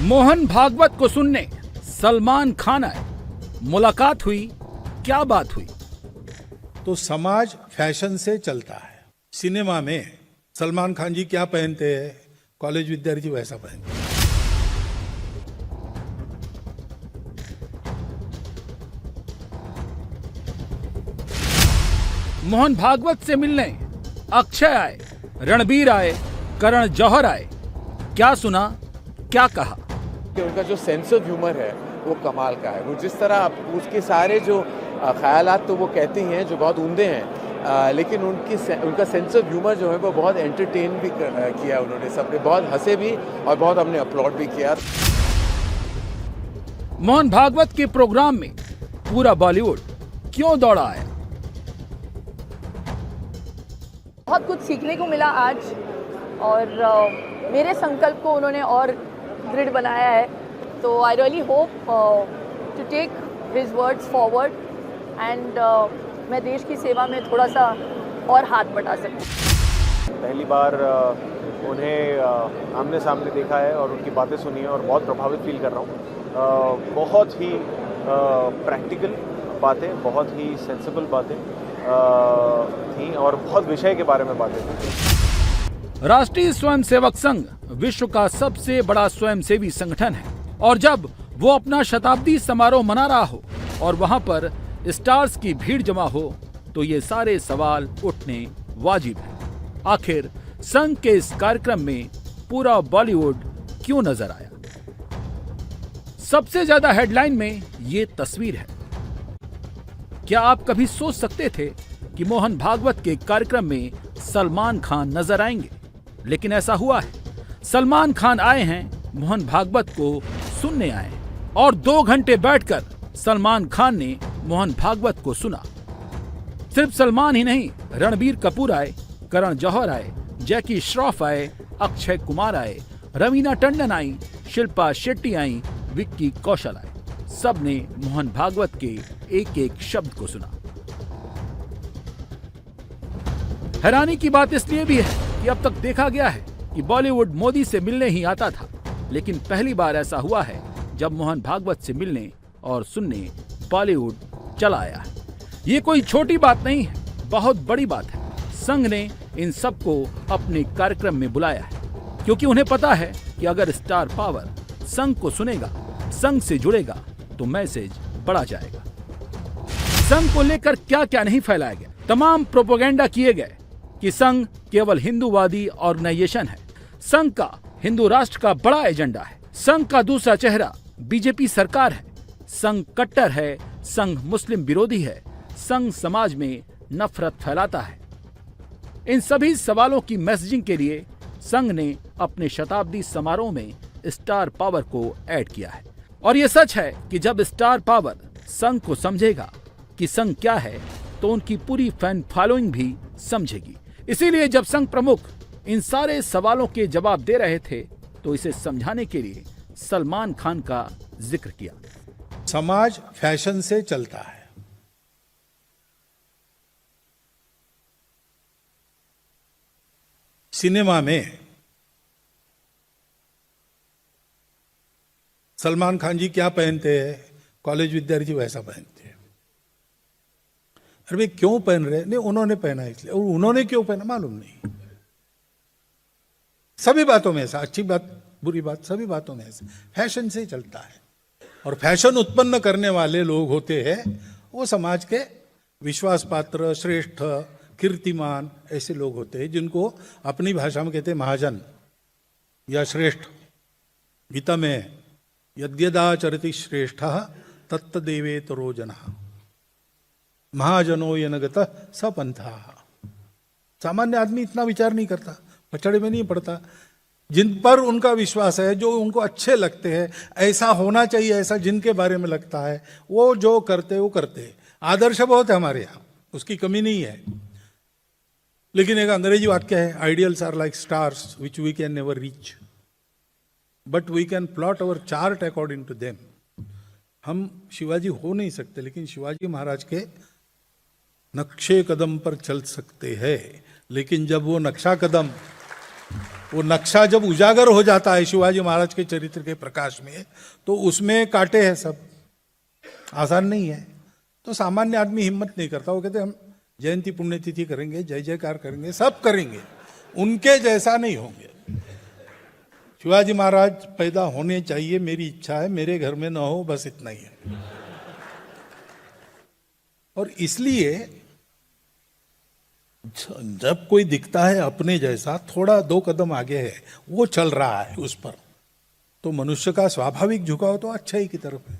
मोहन भागवत को सुनने सलमान खान आए। मुलाकात हुई, क्या बात हुई? तो समाज फैशन से चलता है। सिनेमा में सलमान खान जी क्या पहनते हैं, कॉलेज विद्यार्थी वैसा पहनते हैं। मोहन भागवत से मिलने अक्षय आए, रणबीर आए, करण जौहर आए। क्या सुना, क्या कहा? कि उनका जो सेंस ऑफ ह्यूमर है वो कमाल का है। वो जिस तरह उसके सारे जो ख्यालात तो वो कहते हैं जो बहुत उम्दे हैं, लेकिन उनका सेंस ऑफ ह्यूमर जो है वो बहुत एंटरटेन भी किया उन्होंने। सबने बहुत हंसे भी और बहुत हमने अपलॉड भी किया। मोहन भागवत के प्रोग्राम में पूरा बॉलीवुड क्यों दौड़ा आया? बहुत कुछ सीखने को मिला आज, और मेरे संकल्प को उन्होंने और दृढ़ बनाया है। तो I really hope to take his words forward and मैं देश की सेवा में थोड़ा सा और हाथ बटा सकूं। पहली बार उन्हें आमने सामने देखा है और उनकी बातें सुनी है और बहुत प्रभावित फील कर रहा हूँ। बहुत ही प्रैक्टिकल बातें, बहुत ही सेंसिबल बातें थी और बहुत विषय के बारे में बातें थी। राष्ट्रीय स्वयंसेवक संघ विश्व का सबसे बड़ा स्वयंसेवी संगठन है, और जब वो अपना शताब्दी समारोह मना रहा हो और वहां पर स्टार्स की भीड़ जमा हो, तो ये सारे सवाल उठने वाजिब है। आखिर संघ के इस कार्यक्रम में पूरा बॉलीवुड क्यों नजर आया? सबसे ज्यादा हेडलाइन में ये तस्वीर है। क्या आप कभी सोच सकते थे कि मोहन भागवत के कार्यक्रम में सलमान खान नजर आएंगे? लेकिन ऐसा हुआ है। सलमान खान आए हैं, मोहन भागवत को सुनने आए, और 2 घंटे बैठकर सलमान खान ने मोहन भागवत को सुना। सिर्फ सलमान ही नहीं, रणबीर कपूर आए, करण जौहर आए, जैकी श्रॉफ आए, अक्षय कुमार आए, रवीना टंडन आई, शिल्पा शेट्टी आई, विक्की कौशल आए। सबने मोहन भागवत के एक एक शब्द को सुना। हैरानी की बात इसलिए भी है कि अब तक देखा गया है कि बॉलीवुड मोदी से मिलने ही आता था, लेकिन पहली बार ऐसा हुआ है जब मोहन भागवत से मिलने और सुनने बॉलीवुड चला आया है। ये कोई छोटी बात नहीं है, बहुत बड़ी बात है। संघ ने इन सबको अपने कार्यक्रम में बुलाया है, क्योंकि उन्हें पता है कि अगर स्टार पावर संघ को सुनेगा, संघ से जुड़ेगा, तो मैसेज बढ़ा जाएगा। संघ को लेकर क्या क्या नहीं फैलाया गया। तमाम प्रोपेगेंडा किए गए कि संघ केवल हिंदूवादी ऑर्गेनाइजेशन है, संघ का हिंदू राष्ट्र का बड़ा एजेंडा है, संघ का दूसरा चेहरा बीजेपी सरकार है, संघ कट्टर है, संघ मुस्लिम विरोधी है, संघ समाज में नफरत फैलाता है। इन सभी सवालों की मैसेजिंग के लिए संघ ने अपने शताब्दी समारोह में स्टार पावर को ऐड किया है। और ये सच है कि जब स्टार पावर संघ को समझेगा कि संघ क्या है, तो उनकी पूरी फैन फॉलोइंग भी समझेगी। इसीलिए जब संघ प्रमुख इन सारे सवालों के जवाब दे रहे थे, तो इसे समझाने के लिए सलमान खान का जिक्र किया। समाज फैशन से चलता है। सिनेमा में सलमान खान जी क्या पहनते हैं, कॉलेज विद्यार्थी वैसा पहनते हैं। अरे भाई क्यों पहन रहे? नहीं, उन्होंने पहना इसलिए। और उन्होंने क्यों पहना मालूम नहीं। सभी बातों में ऐसा, अच्छी बात बुरी बात, सभी बातों में ऐसा फैशन से चलता है। और फैशन उत्पन्न करने वाले लोग होते हैं वो समाज के विश्वास पात्र, श्रेष्ठ, कीर्तिमान ऐसे लोग होते हैं, जिनको अपनी भाषा में कहते हैं महाजन या श्रेष्ठ। गीता में यद्यदाचरति श्रेष्ठ तत्तदेवेतरो जनः महाजनो यनगतः सपंथा। सामान्य आदमी इतना विचार नहीं करता, पचड़े में नहीं पड़ता। जिन पर उनका विश्वास है, जो उनको अच्छे लगते हैं, ऐसा होना चाहिए, ऐसा जिनके बारे में लगता है, वो जो करते वो करते। आदर्श बहुत है हमारे यहाँ, उसकी कमी नहीं है। लेकिन एक अंग्रेजी वाक्य है, ideals are like stars which we can never reach but we can plot our chart according to them. हम शिवाजी हो नहीं सकते, लेकिन शिवाजी महाराज के नक्शे कदम पर चल सकते हैं। लेकिन जब वो नक्शा कदम वो नक्शा जब उजागर हो जाता है शिवाजी महाराज के चरित्र के प्रकाश में, तो उसमें कांटे हैं सब, आसान नहीं है। तो सामान्य आदमी हिम्मत नहीं करता, वो कहते हम जयंती पुण्यतिथि करेंगे, जय जयकार करेंगे, सब करेंगे, उनके जैसा नहीं होंगे। शिवाजी महाराज पैदा होने चाहिए, मेरी इच्छा है, मेरे घर में ना हो, बस इतना ही है। और इसलिए जब कोई दिखता है अपने जैसा, थोड़ा 2 कदम आगे है, वो चल रहा है उस पर, तो मनुष्य का स्वाभाविक झुकाव तो अच्छाई की तरफ है।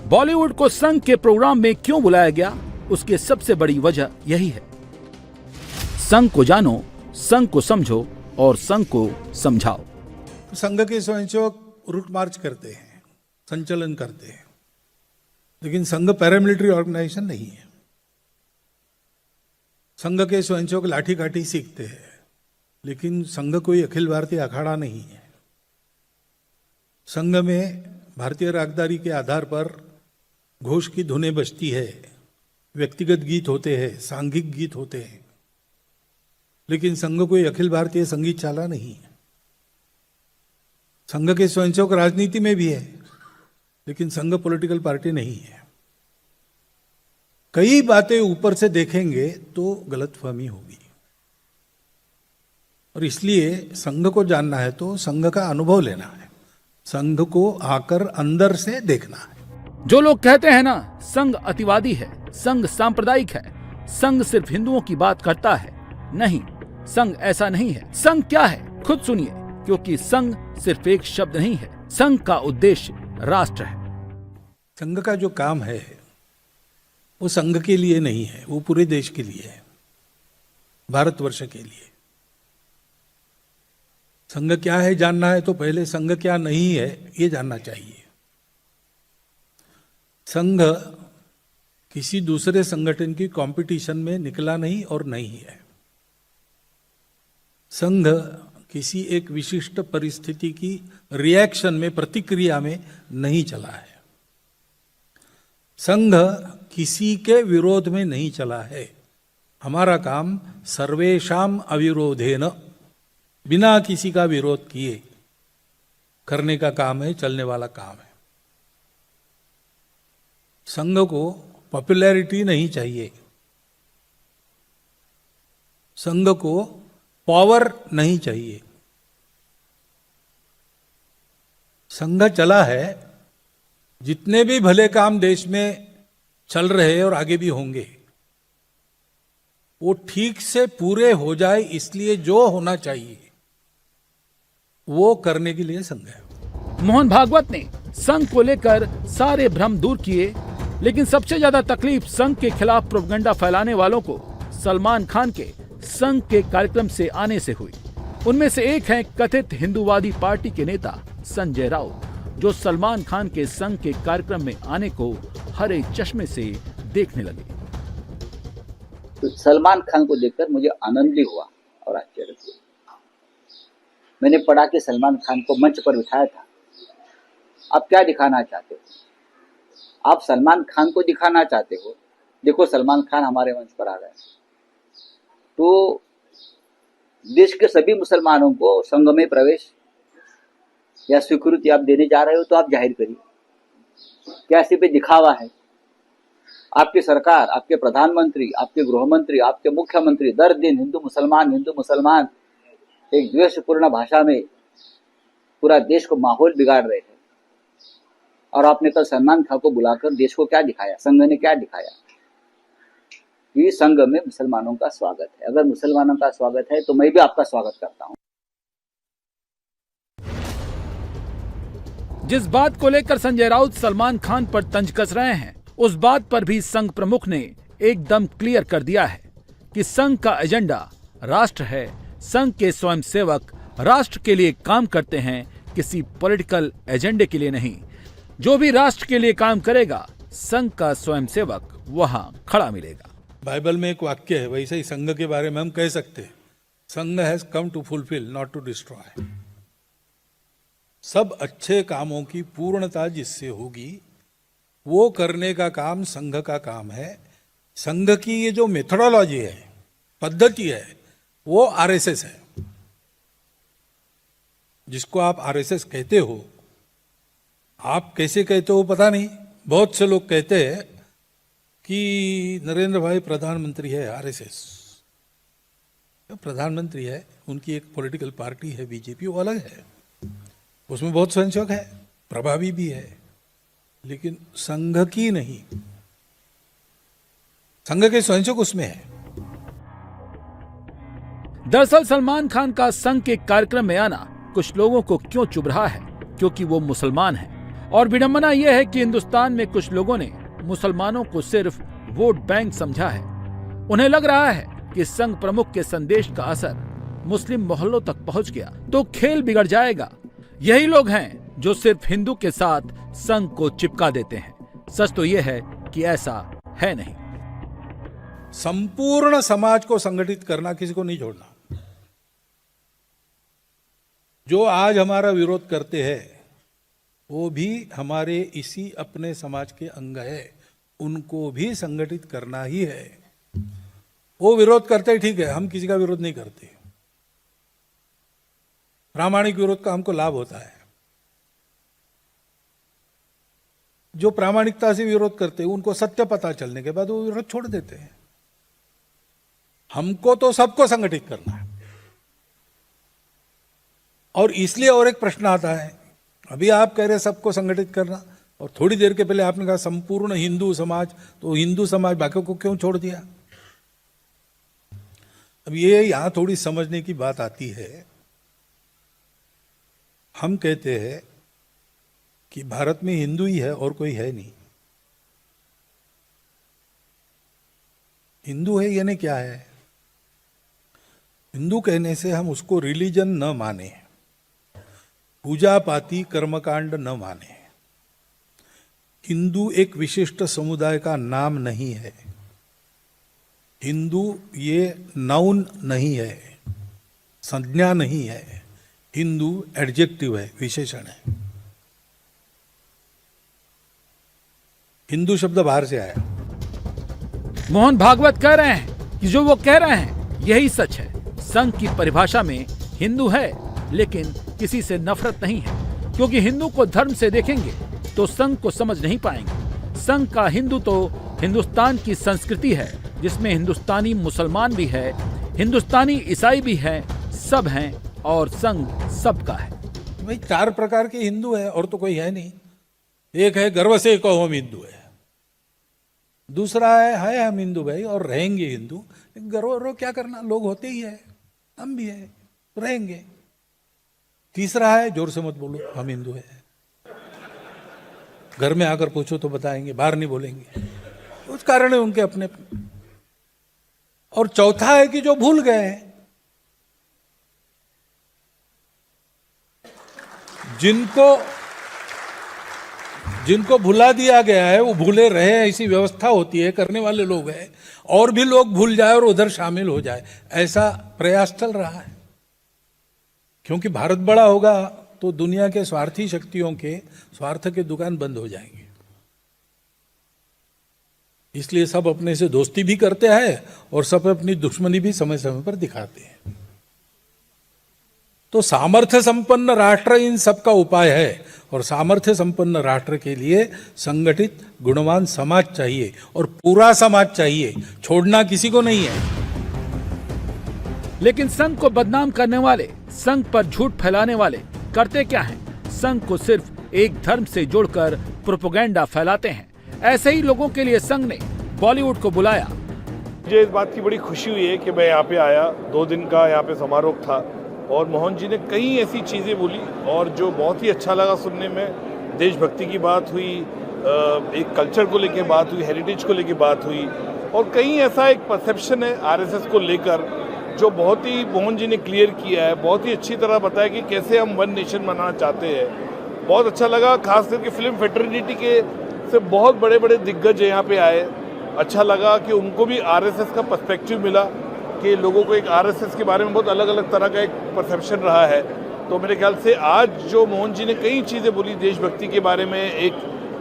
बॉलीवुड को संघ के प्रोग्राम में क्यों बुलाया गया, उसकी सबसे बड़ी वजह यही है। संघ को जानो, संघ को समझो और संघ को समझाओ। संघ के स्वयंसेवक रूट मार्च करते हैं, संचलन करते हैं, लेकिन संघ पैरामिलिट्री ऑर्गेनाइजेशन नहीं है। संघ के स्वयंसेवक लाठी काठी सीखते हैं, लेकिन संघ कोई अखिल भारतीय अखाड़ा नहीं है। संघ में भारतीय रागदारी के आधार पर घोष की धुनें बजती है, व्यक्तिगत गीत होते हैं, सांघिक गीत होते हैं, लेकिन संघ कोई अखिल भारतीय संगीत शाला नहीं है। संघ के स्वयंसेवक राजनीति में भी है, लेकिन संघ पॉलिटिकल पार्टी नहीं है। कई बातें ऊपर से देखेंगे तो गलतफहमी होगी, और इसलिए संघ को जानना है तो संघ का अनुभव लेना है, संघ को आकर अंदर से देखना है। जो लोग कहते हैं ना, संघ अतिवादी है, संघ सांप्रदायिक है, संघ सिर्फ हिंदुओं की बात करता है, नहीं, संघ ऐसा नहीं है। संघ क्या है, खुद सुनिए, क्योंकि संघ सिर्फ एक शब्द नहीं है, संघ का उद्देश्य राष्ट्र है। संघ का जो काम है वो संघ के लिए नहीं है, वो पूरे देश के लिए है, भारतवर्ष के लिए। संघ क्या है जानना है तो पहले संघ क्या नहीं है ये जानना चाहिए। संघ किसी दूसरे संगठन की कंपटीशन में निकला नहीं और नहीं है। संघ किसी एक विशिष्ट परिस्थिति की रिएक्शन में, प्रतिक्रिया में नहीं चला है। संघ किसी के विरोध में नहीं चला है। हमारा काम सर्वेशाम अविरोधेन, बिना किसी का विरोध किए करने का काम है, चलने वाला काम है। संघ को पॉपुलैरिटी नहीं चाहिए, संघ को पावर नहीं चाहिए। संघ चला है, जितने भी भले काम देश में चल रहे और आगे भी होंगे, वो ठीक से पूरे हो जाए, इसलिए जो होना चाहिए वो करने के लिए संघ है। मोहन भागवत ने संघ को लेकर सारे भ्रम दूर किए, लेकिन सबसे ज्यादा तकलीफ संघ के खिलाफ प्रोपगेंडा फैलाने वालों को सलमान खान के संघ के कार्यक्रम से आने से हुई। उनमें से एक है कथित हिंदूवादी पार्टी के नेता संजय राउत, जो सलमान खान के संघ के कार्यक्रम में आने को हरे चश्मे से देखने लगे। तो सलमान खान को देखकर मुझे आनंद भी हुआ और आश्चर्य हुआ। मैंने पढ़ा कि सलमान खान को मंच पर बिठाया था। आप क्या दिखाना चाहते हो? आप सलमान खान को दिखाना चाहते हो, देखो सलमान खान हमारे मंच पर आ गए। तो देश के सभी मुसलमानों को संघ में प्रवेश या स्वीकृति आप देने जा रहे हो तो आप जाहिर करिए। क्या सिर्फ दिखावा है? आपकी सरकार, आपके प्रधानमंत्री, आपके गृहमंत्री, आपके मुख्यमंत्री दर दिन हिंदू मुसलमान एक द्वेषपूर्ण भाषा में पूरा देश को माहौल बिगाड़ रहे हैं। और आपने कल सलमान खान को बुलाकर देश को क्या दिखाया, संघ ने क्या दिखाया कि संघ में मुसलमानों का स्वागत है। अगर मुसलमानों का स्वागत है तो मैं भी आपका स्वागत करता हूं। जिस बात को लेकर संजय राउत सलमान खान पर तंज कस रहे हैं, उस बात पर भी संघ प्रमुख ने एकदम क्लियर कर दिया है कि संघ का एजेंडा राष्ट्र है। संघ के स्वयंसेवक राष्ट्र के लिए काम करते हैं, किसी पॉलिटिकल एजेंडे के लिए नहीं। जो भी राष्ट्र के लिए काम करेगा, संघ का स्वयंसेवक वहां खड़ा मिलेगा। बाइबल में एक वाक्य है, वैसे ही संघ के बारे में हम कह सकते हैं, Sangh has come to fulfil not to destroy. सब अच्छे कामों की पूर्णता जिससे होगी वो करने का काम संघ का काम है। संघ की ये जो मेथोडोलॉजी है, पद्धति है, वो आरएसएस है। जिसको आप आरएसएस कहते हो, आप कैसे कहते हो पता नहीं, बहुत से लोग कहते हैं कि नरेंद्र भाई प्रधानमंत्री है आरएसएस, प्रधानमंत्री है, उनकी एक पॉलिटिकल पार्टी है बीजेपी, वो अलग है, उसमें बहुत संशोधक है, प्रभावी भी है, लेकिन संघ की नहीं, संघ के संशोधक उसमें है। दरअसल सलमान खान का संघ के कार्यक्रम में आना कुछ लोगों को क्यों चुभ रहा है, क्योंकि वो मुसलमान हैं। और विडंबना यह है कि हिंदुस्तान में कुछ लोगों ने मुसलमानों को सिर्फ वोट बैंक समझा है। उन्हें लग रहा है कि संघ प्रमुख के संदेश का असर मुस्लिम मोहल्लों तक पहुंच गया तो खेल बिगड़ जाएगा। यही लोग हैं जो सिर्फ हिंदू के साथ संघ को चिपका देते हैं। सच तो यह है कि ऐसा है नहीं। संपूर्ण समाज को संगठित करना, किसी को नहीं छोड़ना। जो आज हमारा विरोध करते हैं वो भी हमारे इसी अपने समाज के अंग है, उनको भी संगठित करना ही है। वो विरोध करते ठीक है, हम किसी का विरोध नहीं करते, प्रामाणिक विरोध का हमको लाभ होता है। जो प्रामाणिकता से विरोध करते हैं उनको सत्य पता चलने के बाद वो विरोध छोड़ देते हैं। हमको तो सबको संगठित करना है। और इसलिए और एक प्रश्न आता है, अभी आप कह रहे सबको संगठित करना, और थोड़ी देर के पहले आपने कहा संपूर्ण हिंदू समाज, तो हिंदू समाज बाकियों को क्यों छोड़ दिया? अब ये यहां थोड़ी समझने की बात आती है। हम कहते हैं कि भारत में हिंदू ही है और कोई है नहीं। हिंदू है यानी क्या है? हिंदू कहने से हम उसको रिलीजन न माने, पूजा पाती कर्मकांड न माने। हिंदू एक विशिष्ट समुदाय का नाम नहीं है। हिंदू ये नाउन नहीं है, संज्ञा नहीं है। हिंदू एडजेक्टिव है, विशेषण है। हिंदू शब्द बाहर से आया। मोहन भागवत कह रहे हैं कि जो वो कह रहे हैं यही सच है। संघ की परिभाषा में हिंदू है, लेकिन किसी से नफरत नहीं है, क्योंकि हिंदू को धर्म से देखेंगे तो संघ को समझ नहीं पाएंगे। संघ का हिंदू तो हिंदुस्तान की संस्कृति है, जिसमें हिंदुस्तानी मुसलमान भी है, हिंदुस्तानी ईसाई भी है, सब हैं, और संघ सबका है। भाई 4 प्रकार के हिंदू है और तो कोई है नहीं। एक है गर्व से कहो हम हिंदू है, दूसरा है हम हिंदू भाई और रहेंगे हिंदू। गर्व क्या करना, लोग होते ही है, हम भी है, रहेंगे। तीसरा है जोर से मत बोलो हम हिंदू है, घर में आकर पूछो तो बताएंगे, बाहर नहीं बोलेंगे, कुछ कारण है उनके अपने। और चौथा है कि जो भूल गए, जिनको भुला दिया गया है वो भूले रहे, ऐसी व्यवस्था होती है, करने वाले लोग हैं, और भी लोग भूल जाए और उधर शामिल हो जाए, ऐसा प्रयास चल रहा है। क्योंकि भारत बड़ा होगा तो दुनिया के स्वार्थी शक्तियों के स्वार्थ के दुकान बंद हो जाएंगे, इसलिए सब अपने से दोस्ती भी करते हैं और सब अपनी दुश्मनी भी समय समय पर दिखाते हैं। तो सामर्थ्य संपन्न राष्ट्र इन सब का उपाय है, और सामर्थ्य संपन्न राष्ट्र के लिए संगठित गुणवान समाज चाहिए, और पूरा समाज चाहिए, छोड़ना किसी को नहीं है। लेकिन संघ को बदनाम करने वाले, संघ पर झूठ फैलाने वाले करते क्या हैं? संघ को सिर्फ एक धर्म से जोड़कर प्रोपेगेंडा फैलाते हैं। ऐसे ही लोगों के लिए संघ ने बॉलीवुड को बुलाया। मुझे इस बात की बड़ी खुशी हुई है कि मैं यहाँ पे आया, 2 दिन का यहाँ पे समारोह था, और मोहन जी ने कई ऐसी चीज़ें बोली और जो बहुत ही अच्छा लगा सुनने में। देशभक्ति की बात हुई, एक कल्चर को लेके बात हुई, हेरिटेज को लेके बात हुई, और कहीं ऐसा एक परसेप्शन है आरएसएस को लेकर जो बहुत ही मोहन जी ने क्लियर किया है, बहुत ही अच्छी तरह बताया कि कैसे हम वन नेशन बनाना चाहते हैं। बहुत अच्छा लगा, खास करके फिल्म फेटर्निटी के से बहुत बड़े बड़े दिग्गज यहाँ पे आए। अच्छा लगा कि उनको भी आरएसएस का पर्सपेक्टिव मिला, कि लोगों को एक आरएसएस के बारे में बहुत अलग अलग तरह का एक परसेप्शन रहा है। तो मेरे ख्याल से आज जो मोहन जी ने कई चीज़ें बोली देशभक्ति के बारे में, एक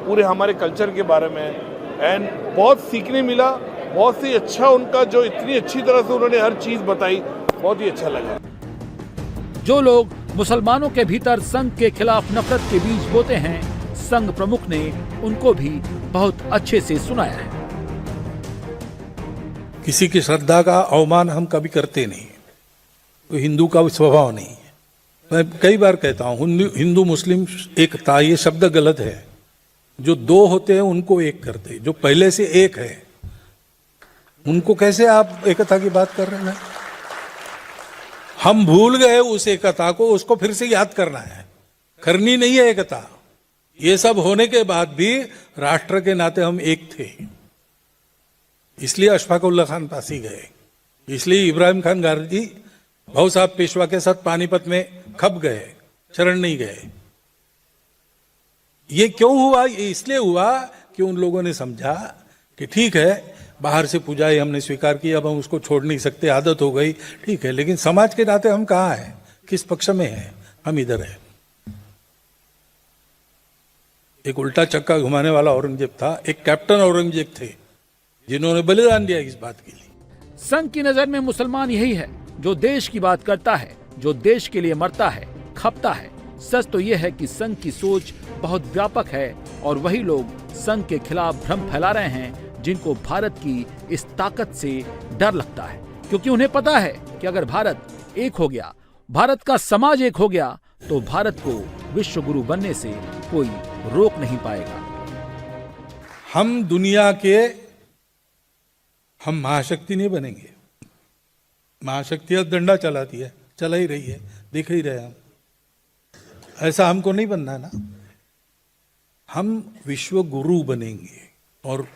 पूरे हमारे कल्चर के बारे में, एंड बहुत सीखने मिला, बहुत ही अच्छा उनका जो इतनी अच्छी तरह से उन्होंने हर चीज़ बताई, बहुत ही अच्छा लगा। जो लोग मुसलमानों के भीतर संघ के खिलाफ नफरत के बीज बोते हैं, संघ प्रमुख ने उनको भी बहुत अच्छे से सुनाया है। किसी की श्रद्धा का अवमान हम कभी करते नहीं, तो हिंदू का स्वभाव नहीं है। मैं कई बार कहता हूं हिंदू मुस्लिम एकता, ये शब्द गलत है। जो दो होते हैं उनको एक करते, जो पहले से एक है उनको कैसे आप एकता की बात कर रहे हैं? हम भूल गए उस एकता को, उसको फिर से याद करना है, करनी नहीं है एकता। ये सब होने के बाद भी राष्ट्र के नाते हम एक थे, इसलिए अशफाक उल्लाह खान पासी गए, इसलिए इब्राहिम खान गारजी भाऊ साहब पेशवा के साथ पानीपत में खप गए, शरण नहीं गए। ये क्यों हुआ? ये इसलिए हुआ कि उन लोगों ने समझा कि ठीक है, बाहर से पूजाएं हमने स्वीकार की, अब हम उसको छोड़ नहीं सकते, आदत हो गई, ठीक है, लेकिन समाज के नाते हम कहाँ हैं, किस पक्ष में हैं? हम इधर हैं। एक उल्टा चक्का घुमाने वाला औरंगजेब था, एक कैप्टन औरंगजेब थे जिन्होंने बलिदान दिया इस बात के लिए। संघ की नजर में मुसलमान यही है जो देश की बात करता है, जो देश के लिए मरता है, खपता है। सच तो यह है कि संघ की सोच बहुत व्यापक है और वही लोग संघ के खिलाफ भ्रम फैला रहे हैं जिनको भारत की इस ताकत से डर लगता है, क्योंकि उन्हें पता है कि अगर भारत एक हो गया, भारत का समाज एक हो गया, तो भारत को विश्व गुरु बनने से कोई रोक नहीं पाएगा। हम दुनिया के, हम महाशक्ति नहीं बनेंगे। महाशक्ति अब डंडा चलाती है, चला ही रही है, देख ही रहे हम। ऐसा हमको नहीं बनना है ना। हम विश्व गुरु बनेंगे और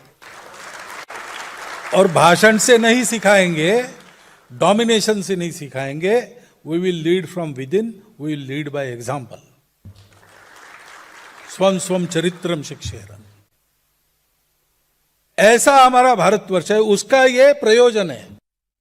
भाषण से नहीं सिखाएंगे, डोमिनेशन से नहीं सिखाएंगे। We will lead from within, we will lead by example. स्वम स्वम चरित्रम शिक्षेरम, ऐसा हमारा भारतवर्ष है, उसका ये प्रयोजन है।